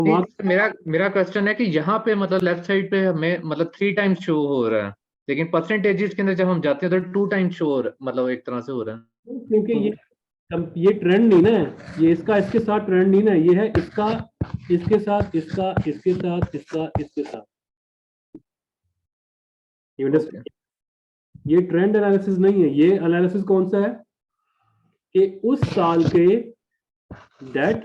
वहाँ मेरा मेरा क्वेश्चन है कि यहाँ पे मतलब लेफ्ट साइड पे हमें मतलब 3 टाइम्स शो हो रहा है, लेकिन परसेंटेजेस के अंदर जब हम जाते हैं तो 2 टाइम्स शो हो रहा है, मतलब एक तरह से हो रहा है। क्योंकि तो ये ट्रेंड नहीं ना है, ये इसका इसके साथ ट्रेंड नहीं ना, ये है इसका इसके साथ, इसका इसके साथ, इसका इसके साथ। You understand? ओके ये ट्रेंड एनालिसिस नहीं है, ये एनालिसिस कौन सा है कि उस साल के डेट,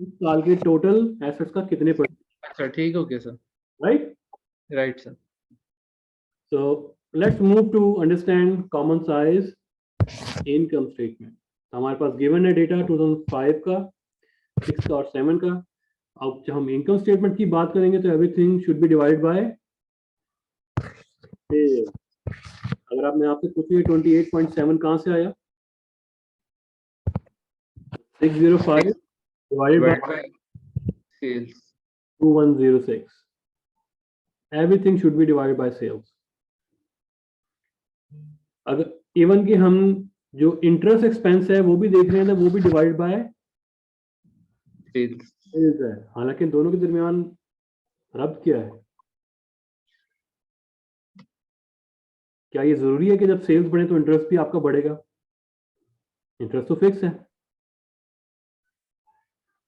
उस साल के टोटल एसेट्स का कितने परसेंट, अच्छा ठीक है, okay sir, right? Right sir. So let's move to understand common size income statement. हमारे पास गिवन है डेटा 2005 का, 6 का और 7 का। अब जब हम इनकम स्टेटमेंट की बात करेंगे तो everything should be divided by sales. अगर आपने आपसे पूछिए 28.7 कहाँ से आया, 605 divided by sales 2106, everything should be divided by sales. अगर इवन कि हम जो इंटरेस्ट एक्सपेंस है वो भी देख रहे हैं तो वो भी डिवाइड बाय सेल्स। सेल्स है। हालांकि दोनों के दरमियान रब्त क्या है? क्या ये जरूरी है कि जब सेल्स बढ़े तो इंटरेस्ट भी आपका बढ़ेगा? इंटरेस्ट तो फिक्स है,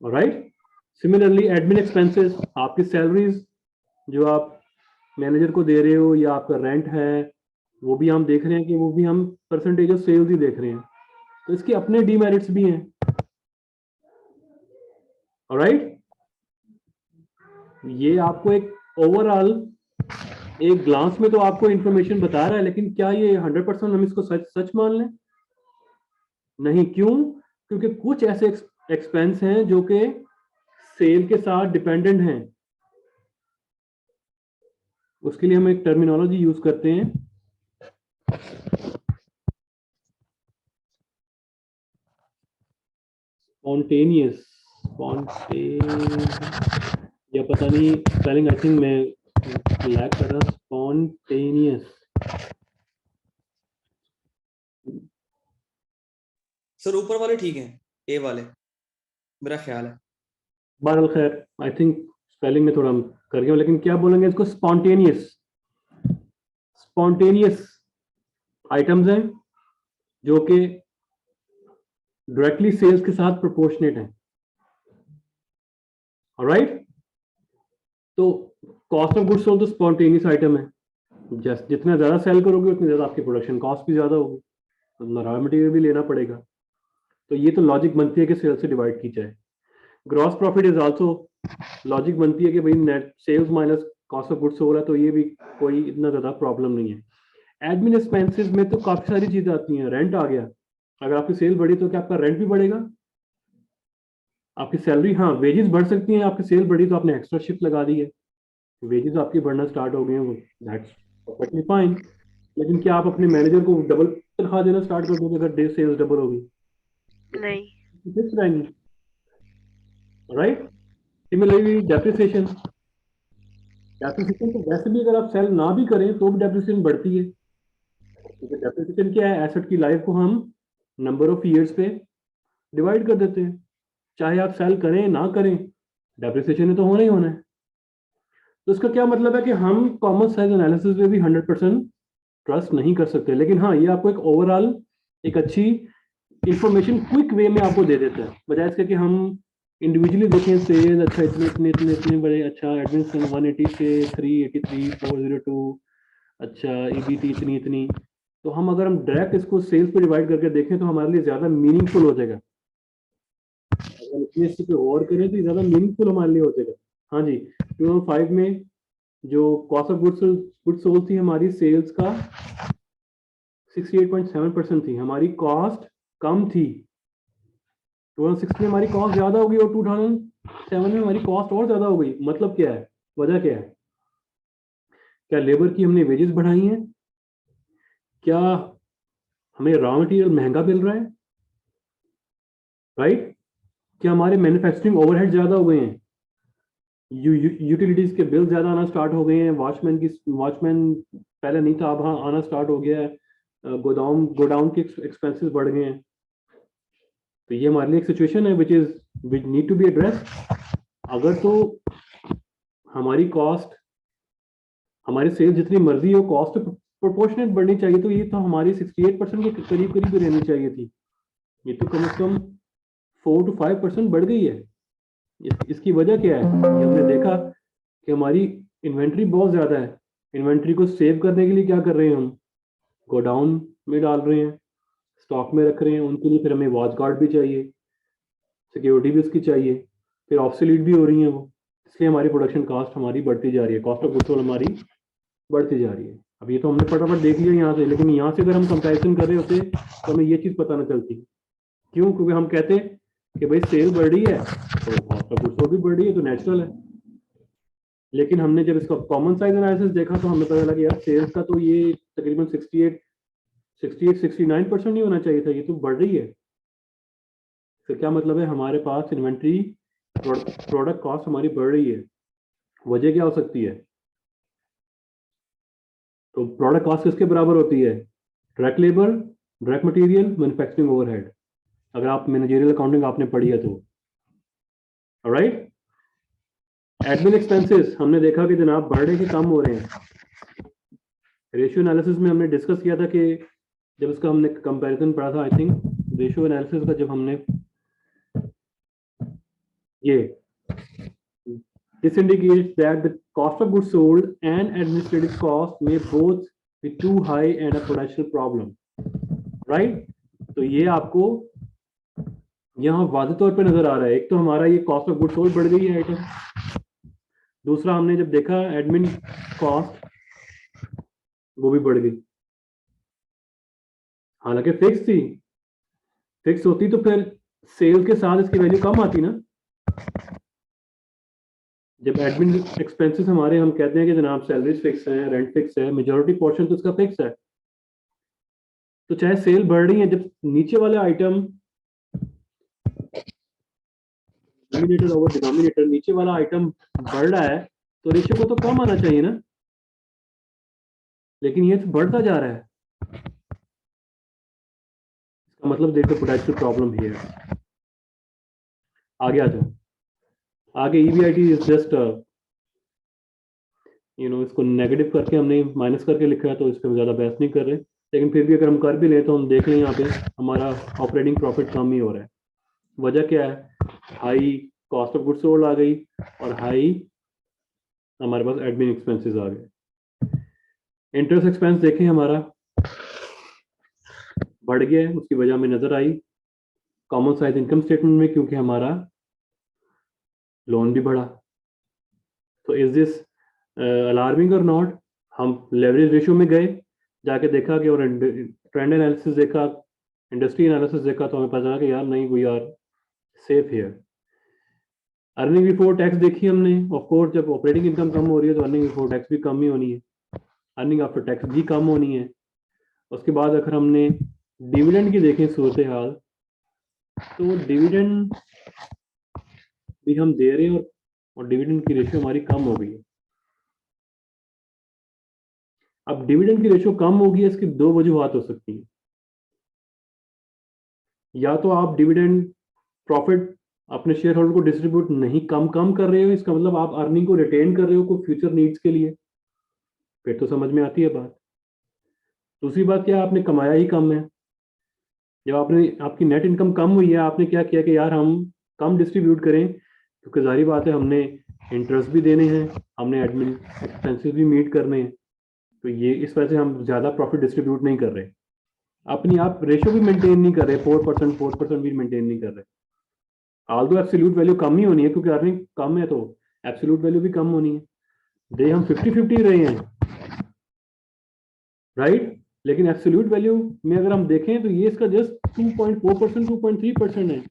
राइट? सिमिलरली एडमिन एक्सपेंसेस, आपकी सैलरीज जो आप मैनेजर को दे रहे हो या आपका रेंट है, वो भी हम देख रहे हैं कि वो भी हम परसेंटेज ऑफ सेल्स ही देख रहे हैं, तो इसके अपने डीमेरिट्स भी हैं, राइट? ये आपको एक ओवरऑल एक ग्लांस में तो आपको इंफॉर्मेशन बता रहा है, लेकिन क्या ये 100% हम इसको सच सच मान लें? नहीं। क्यों? क्योंकि कुछ ऐसे एक्सपेंस हैं जो कि सेल के साथ डिपेंडेंट हैं। उसके लिए हम एक टर्मिनोलॉजी यूज करते हैं, स्पॉन्टेनियस, या पता नहीं स्पेलिंग, आई थिंक मैं लैक कर रहा, स्पॉन्टेनियस। सर ऊपर वाले ठीक हैं, ए वाले, मेरा ख्याल है। बहरहाल खैर, आई थिंक स्पेलिंग में थोड़ा कर गया, लेकिन क्या बोलेंगे इसको? स्पॉन्टेनियस। स्पॉन्टेनियस आइटम्स हैं जो कि डायरेक्टली सेल्स के साथ प्रोपोर्शनेट हैं, राइट? तो कॉस्ट ऑफ गुड्स सोल्ड तो स्पॉन्टेनियस आइटम है, जस्ट जितना ज्यादा सेल करोगे उतनी ज्यादा आपकी प्रोडक्शन कॉस्ट भी ज्यादा होगी, तो रॉ मटेरियल भी लेना पड़ेगा। तो ये तो लॉजिक बनती है कि सेल्स से डिवाइड की जाए। Gross profit is also logic बनती है कि भाई net sales minus cost of goods हो रहा है, तो ये भी कोई इतना ज्यादा प्रॉब्लम नहीं है। एडमिन एक्सपेंसेस में तो काफी सारी चीजें आती हैं। रेंट आ गया, अगर आपकी सेल बढ़ी तो क्या आपका रेंट भी बढ़ेगा? आपकी सैलरी, हाँ वेजेस बढ़ सकती हैं, आपकी सेल बढ़ी तो आपने एक्स्ट्रा शिफ्ट लगा दी है, वेजेस आपकी बढ़ना स्टार्ट हो गए हैं, दैट्स परफेक्टली फाइन। लेकिन क्या आप अपने मैनेजर को डबल तनख्वाह देना स्टार्ट कर दोगे अगर डे सेल्स डबल होगी? नहीं। फिक्स रहेंगी, राइट? सिमिलरली डेप्रिसिएशन, डेप्रिसिएशन तो वैसे भी अगर आप सेल ना भी करें तो भी डेप्रिसिएशन बढ़ती है, क्योंकि डेप्रिसिएशन क्या है? एसेट की लाइफ को हम नंबर ऑफ ईयर्स पे डिवाइड कर देते हैं, चाहे आप सेल करें ना करें, डेप्रिसिएशन तो होना ही होना है। तो इसका क्या मतलब है कि हम कॉमन साइज एनालिसिस में भी 100% ट्रस्ट नहीं कर सकते, लेकिन हाँ ये आपको एक ओवरऑल एक अच्छी इंफॉर्मेशन क्विक वे में आपको दे देता है, बजाय इसके कि हम इंडिविजुअली देखें सेल अच्छा इतने इतने इतने इतने बड़े, अच्छा एडमिशन 180 से 383 402, अच्छा ईबीटी इतनी इतनी। तो हम अगर हम डायरेक्ट इसको सेल्स पे डिवाइड करके देखें तो हमारे लिए ज्यादा मीनिंगफुल हो जाएगा। अगर इतने इस पे और करें तो ज्यादा मीनिंगफुल हमारे लिए हो जाएगा। हाँ जी, 2005 में जो कॉस्ट ऑफ गुड्स सोल्ड थी हमारी सेल्स का 68.7% थी, हमारी कॉस्ट कम थी। 2006 में हमारी कॉस्ट ज्यादा होगी और 2007 में हमारी कॉस्ट और ज्यादा हो गई। मतलब क्या है? वजह क्या है? क्या लेबर की हमने वेजेस बढ़ाई हैं? क्या हमें रॉ मटेरियल महंगा मिल रहा है, राइट? क्या हमारे मैन्युफैक्चरिंग ओवरहेड ज्यादा हो गए हैं? यूटिलिटीज के बिल ज्यादा आना स्टार्ट हो गए हैं? वॉचमैन पहले नहीं था, अब हाँ आना स्टार्ट हो गया है। गोडाउन के एक्सपेंसेस बढ़ गए हैं। तो ये हमारे लिए एक सिचुएशन है which need to be address. अगर तो हमारी कॉस्ट, हमारी सेल जितनी मर्जी हो, कॉस्ट प्रोपोर्शनेट बढ़नी चाहिए, तो ये तो हमारी 68% के करीब करीब रहनी चाहिए थी। ये तो कम से कम 4 to 5% बढ़ गई है। इसकी वजह क्या है? ये हमने देखा कि हमारी इन्वेंट्री बहुत ज्यादा है। इन्वेंट्री को सेव करने के लिए क्या कर रहे हैं हम? गोडाउन में डाल रहे हैं, स्टॉक में रख रहे हैं। उनके लिए फिर हमें वॉच गार्ड भी चाहिए, सिक्योरिटी भी उसकी चाहिए, फिर ऑब्सोलीट भी हो रही है वो। इसलिए हमारी प्रोडक्शन कॉस्ट हमारी बढ़ती जा रही है, कॉस्ट ऑफ गुड्स सोल्ड हमारी बढ़ती जा रही है। अब ये तो हमने फटाफट देख लिया यहाँ से, लेकिन यहाँ से अगर हम कंपैरिजन कर रहे होते तो हमें ये चीज़ पता ना चलती। क्यों? क्योंकि हम कहते कि भाई सेल बढ़ रही है तो कॉस्ट ऑफ गुड्स सोल्ड भी बढ़ रही है, तो नेचुरल है। लेकिन हमने जब इसका कॉमन साइज एनालिसिस देखा तो हमें पता लगा कि यार सेल्स का तो ये तकरीबन 69% नहीं होना चाहिए था, ये तो बढ़ रही है। फिर क्या मतलब है? हमारे पास इन्वेंट्री, प्रोडक्ट कॉस्ट हमारी बढ़ रही है। वजह क्या हो सकती है? तो प्रोडक्ट कॉस्ट किसके बराबर होती है? Direct labour, direct material, manufacturing overhead. अगर आप मैनेजरियल अकाउंटिंग आपने पढ़ी है तो। ऑलराइट, एडमिन एक्सपेंसेस हमने देखा कि जनाब बढ़ रहे कि कम हो रहे हैं। रेशियो एनालिसिस में हमने डिस्कस किया था कि जब इसका हमने कंपैरिजन पढ़ा था, आई थिंक रेशियो एनालिसिस का, जब हमने ये this indicates that the cost of goods sold and administrative cost may both be too high and a potential problem, right? तो ये आपको यहाँ वाज़ेह तौर पे नजर आ रहा है। एक तो हमारा ये कॉस्ट ऑफ गुड्स सोल्ड बढ़ गई है आइटम, दूसरा हमने जब देखा एडमिन कॉस्ट वो भी बढ़ गई। हालांकि फिक्स थी, फिक्स होती तो फिर सेल के साथ इसकी वैल्यू कम आती ना। जब एडमिन एक्सपेंसेस हमारे, हम कहते हैं कि जनाब सैलरीज फिक्स है, रेंट फिक्स है, मेजॉरिटी पोर्शन तो उसका फिक्स है, तो चाहे सेल बढ़ रही है, जब नीचे वाले आइटम डिनोमिनेटर ओवर डिनोमिनेटर, नीचे वाला आइटम बढ़ रहा है तो रेशियो को तो कम आना चाहिए ना, लेकिन ये बढ़ता जा रहा है। इसका मतलब देखो पोटेंशियल प्रॉब्लम हियर। आगे आ जाओ। आगे ईबीआईटी इज जस्ट इसको नेगेटिव करके हमने माइनस करके लिखा है, तो इस पर ज्यादा बहस नहीं कर रहे, लेकिन फिर भी अगर हम कर भी लें तो हम देख लें यहाँ पे हमारा ऑपरेटिंग प्रॉफिट कम ही हो रहा है। वजह क्या है? High cost of goods sold आ गई और हाई हमारे पास एडमिन एक्सपेंसेस आ गए। इंटरेस्ट एक्सपेंस देखें हमारा बढ़ गया है, उसकी वजह हमें नजर आई कॉमन साइज इनकम स्टेटमेंट में, क्योंकि हमारा लोन भी बढ़ा। तो इज दिस अलार्मिंग और नॉट? हम लेवरेज रेशियो में गए, जाके देखा कि, और ट्रेंड एनालिसिस देखा, इंडस्ट्री एनालिसिस देखा, तो हमें पता चला कि यार नहीं, we are safe here. Earning before tax देखी हमने, ऑफ कोर्स जब ऑपरेटिंग इनकम कम हो रही है तो अर्निंग बिफोर टैक्स भी कम ही होनी है, अर्निंग आफ्टर टैक्स भी कम होनी है। उसके बाद अगर हमने डिविडेंड की देखें सूरत हाल, तो डिविडेंड भी हम दे रहे हैं और डिविडेंड की रेशियो हमारी कम हो गई है। अब डिविडेंड की रेशियो कम होगी, इसकी दो वजूहत हो सकती हैं। या तो आप डिविडेंड प्रॉफिट अपने शेयर होल्डर को डिस्ट्रीब्यूट नहीं कम कर रहे हो, इसका मतलब आप अर्निंग को रिटेन कर रहे हो कोई फ्यूचर नीड्स के लिए, फिर तो समझ में आती है बात। दूसरी बात क्या है? आपने कमाया ही कम है। जब आपकी नेट इनकम कम हुई है, आपने क्या किया कि यार हम कम डिस्ट्रीब्यूट करें, क्योंकि जाहिर बात है हमने इंटरेस्ट भी देने हैं, हमने एडमिन एक्सपेंसेस भी मीट करने हैं, तो ये इस वजह से हम ज़्यादा प्रॉफिट डिस्ट्रीब्यूट नहीं कर रहे, अपनी आप रेशियो भी मेंटेन नहीं कर रहे, 4% भी मेंटेन नहीं कर रहे। आल्दो एब्सोल्यूट वैल्यू कम ही होनी है, क्योंकि अर्निंग कम है तो एब्सोल्यूट वैल्यू भी कम होनी है। दे हम 50-50 रहे हैं, राइट? लेकिन एब्सोल्यूट वैल्यू में अगर हम देखें तो ये इसका जस्ट 2.4%, 2.3% है।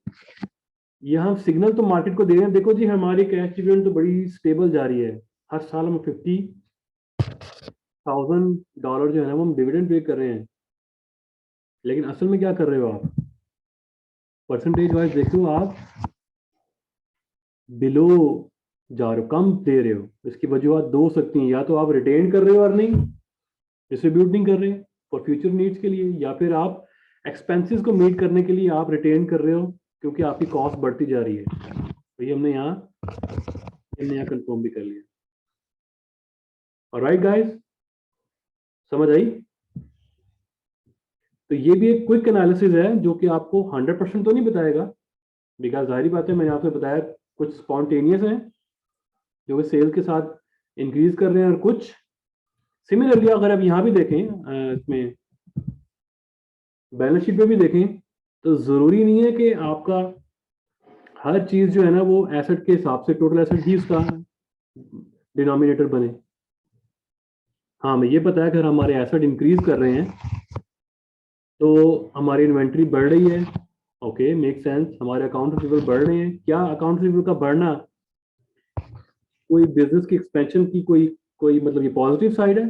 ये हम सिग्नल तो मार्केट को दे रहे हैं, देखो जी हमारी कैश डिविडेंड तो बड़ी स्टेबल जा रही है, हर साल हम $50,000 जो है ना वो हम डिविडेंड पे कर रहे हैं, लेकिन असल में क्या कर रहे हो आप? परसेंटेज वाइज देखो आप बिलो जा रहे हो, कम दे रहे हो। इसकी वजूहत दो हो सकती हैं, या तो आप रिटेन कर रहे हो अर्निंग, डिस्ट्रीब्यूट नहीं कर रहे फॉर फ्यूचर नीड्स के लिए, या फिर आप एक्सपेंसेस को मीट करने के लिए आप रिटेन कर रहे हो क्योंकि आपकी कॉस्ट बढ़ती जा रही है। तो ये हमने यहाँ नया कंफर्म भी कर लिया। ऑलराइट गाइस, समझ आई? तो ये भी एक क्विक एनालिसिस है जो कि आपको 100% तो नहीं बताएगा, बिकॉज जाहिर बात है मैंने आपसे बताया कुछ स्पॉन्टेनियस है जो कि सेल्स के साथ इंक्रीज कर रहे हैं, और कुछ सिमिलरली अगर आप यहाँ भी देखें इसमें बैलेंस शीट पे भी देखें तो जरूरी नहीं है कि आपका हर चीज जो है ना वो एसेट के हिसाब से टोटल एसेट ही उसका डिनोमिनेटर बने। हाँ, हमें ये पता है कि अगर हमारे एसेट इंक्रीज कर रहे हैं तो हमारी इन्वेंट्री बढ़ रही है। Okay, make sense. हमारे अकाउंट रिसीवेबल बढ़ रहे हैं। क्या अकाउंट रिसीवेबल का बढ़ना कोई बिजनेस की एक्सपेंशन की कोई कोई मतलब ये पॉजिटिव साइड है?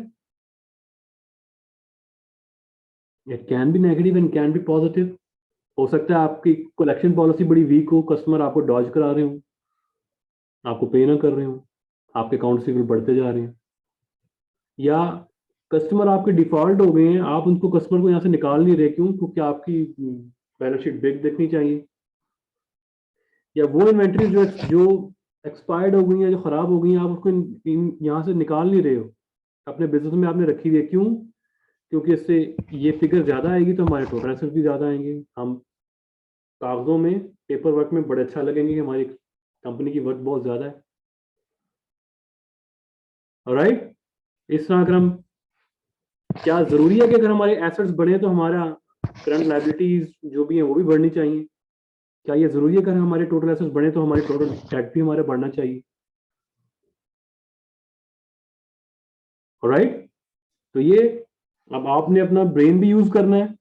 It can be negative and can be positive. हो सकता है आपकी कलेक्शन पॉलिसी बड़ी वीक हो, कस्टमर आपको डॉज करा रहे हो, आपको पे ना कर रहे हो, आपके अकाउंट रिसीवेबल बढ़ते जा रहे हैं, या कस्टमर आपके डिफॉल्ट हो गए हैं, आप उनको कस्टमर को यहाँ से निकाल नहीं रहे। क्यों? क्योंकि आपकी बैलेंस शीट बिग देखनी चाहिए। या वो इन्वेंट्री जो एक्सपायर्ड हो गई है, जो खराब हो गई है, आप उसको यहाँ से निकाल नहीं रहे हो, अपने बिजनेस में आपने रखी हुई है। क्यों? क्योंकि इससे ये फिगर ज्यादा आएगी तो हमारे टोटल एसेट्स भी ज्यादा आएंगे, हम कागजों में पेपर वर्क में बड़े अच्छा लगेंगे कि हमारी कंपनी की वर्क बहुत ज्यादा है। ऑलराइट, इस तरह अगर हम, क्या जरूरी है कि अगर हमारे एसेट्स बढ़े तो हमारा करंट लायबिलिटीज जो भी है वो भी बढ़नी चाहिए? क्या ये जरूरी है कि अगर हमारे टोटल एसेट्स बढ़े तो हमारे टोटल डेट भी हमारा बढ़ना चाहिए? ऑलराइट, तो ये अब आपने अपना ब्रेन भी यूज करना है